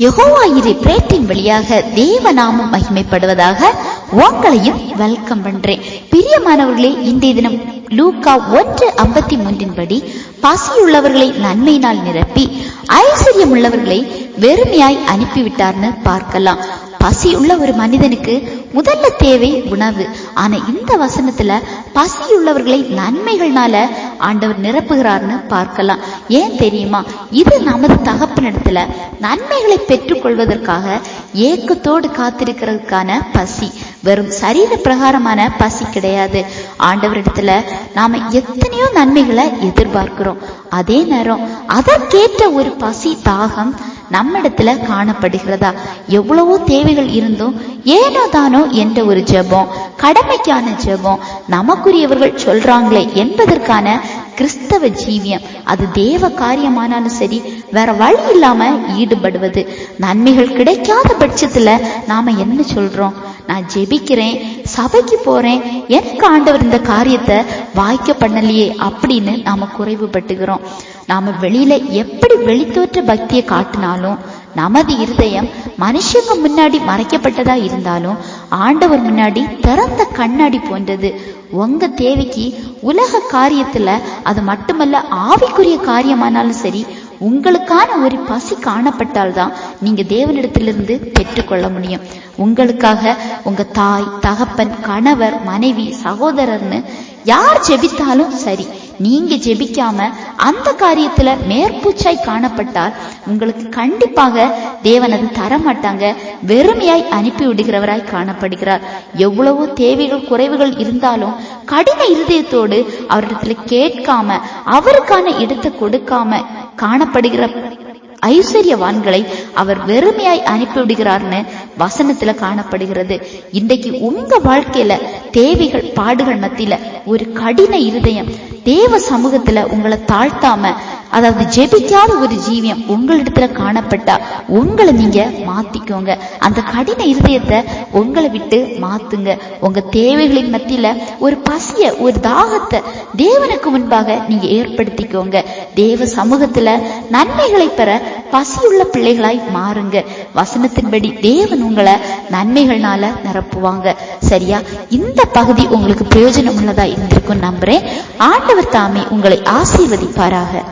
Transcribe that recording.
யெகோவாயிரே பிரேட்டின் வழியாக தேவநாமம் மகிமைப்படுவதாக. உங்களையும் வெல்கம் பண்றேன். பிரியமானவர்களே, இன்றைய தினம் லூக்கா 1:53 படி பசியுள்ளவர்களை நன்மையினால் நிரப்பி ஐஸ்வர்யம் உள்ளவர்களை வெறுமையாய் அனுப்பிவிட்டார்னு பார்க்கலாம். பசியுள்ள ஒரு மனிதனுக்கு முதல்ல தேவை உணவு. ஆனா இந்த வசனத்துல பசியுள்ளவர்களை நன்மைகள்னால ஆண்டவர் நிரப்புகிறார்னு பார்க்கலாம். ஏன் தெரியுமா? இது நமது தகப்பனிடத்துல நன்மைகளை பெற்றுக் கொள்வதற்காக ஏக்கத்தோடு காத்திருக்கிறதுக்கான பசி. வெறும் சரீர பிரகாரமான பசி கிடையாது. ஆண்டவரிடத்துல நாம எத்தனையோ நன்மைகளை எதிர்பார்க்கிறோம். அதே நேரம் அதற்கேற்ற ஒரு பசி தாகம் நம்ம இடத்துல காணப்படுகிறதா? எவ்வளவோ தேவைகள் இருந்தும் ஏனோ தானோ என்ற ஒரு ஜெபம், கடமைக்கான ஜெபம், நமக்குரியவர்கள் சொல்றாங்களே என்பதற்கான கிறிஸ்தவ ஜீவியம், அது தேவ காரியமானாலும் சரி, வேற வழி இல்லாம ஈடுபடுவது. நன்மைகள் கிடைக்காத பட்சத்துல நாம என்ன சொல்றோம்? நான் ஜெபிக்கிறேன், சபைக்கு போறேன், எனக்கு ஆண்டவர் இந்த காரியத்தை வாய்க்க பண்ணலையே அப்படின்னு நாம குறைவுபட்டுகிறோம். நாம வெளியில எப்படி வெளித்தோற்ற பக்தியை காட்டினாலும் நமது இருதயம் மனுஷங்க முன்னாடி மறைக்கப்பட்டதா இருந்தாலும் ஆண்டவர் முன்னாடி திறந்த கண்ணாடி போன்றது. உங்க தேவைக்கு உலக காரியத்துல, அது மட்டுமல்ல ஆவிக்குரிய காரியமானாலும் சரி, உங்களுக்கான ஒரு பசி காணப்பட்டால்தான் நீங்க தேவனிடத்திலிருந்து பெற்றுக்கொள்ள முடியும். உங்களுக்காக உங்க தாய், தகப்பன், கணவர், மனைவி, சகோதரர்னு யார் ஜெபித்தாலும் சரி, நீங்க ஜெபிக்காம அந்த காரியத்துல மேற்பூச்சாய் காணப்பட்டால் உங்களுக்கு கண்டிப்பாக தேவன் அது தரமாட்டாங்க. வெறுமையாய் அனுப்பி விடுகிறவராய் காணப்படுகிறார். எவ்வளவோ தேவைகள், குறைவுகள் இருந்தாலும் கடின இருதயத்தோடு அவரிடத்துல கேட்காம, அவருக்கான இடத்தை கொடுக்காம காணப்படுகிற ஐஸ்வர்யவான்களை அவர் வெறுமையாய் அனுப்பிவிடுகிறார்னு வசனத்துல காணப்படுகிறது. இன்றைக்கு உங்க வாழ்க்கையில தேவைகள், பாடுகள் மத்தியில ஒரு கடின இருதயம், தேவ சமூகத்துல உங்களை தாழ்த்தாம, அதாவது ஜெபிக்காத ஒரு ஜீவியம் உங்களிடத்துல காணப்பட்டா உங்களை நீங்க மாத்திக்கோங்க. அந்த கடின இருதயத்தை உங்களை விட்டு மாத்துங்க. உங்க தேவைகளின் மத்தியில ஒரு பசிய, ஒரு தாகத்தை தேவனுக்கு முன்பாக நீங்க ஏற்படுத்திக்கோங்க. தேவ சமூகத்துல நன்மைகளை பெற பசியுள்ள பிள்ளைகளாய் மாறுங்க. வசனத்தின்படி தேவன் உங்களை நன்மைகள்னால நிரப்புவாங்க. சரியா? இந்த பகுதி உங்களுக்கு பிரயோஜனம் உள்ளதா இருந்திருக்கும் நம்புறேன். ஆண்டவர் தாமே உங்களை ஆசீர்வதிப்பாராக.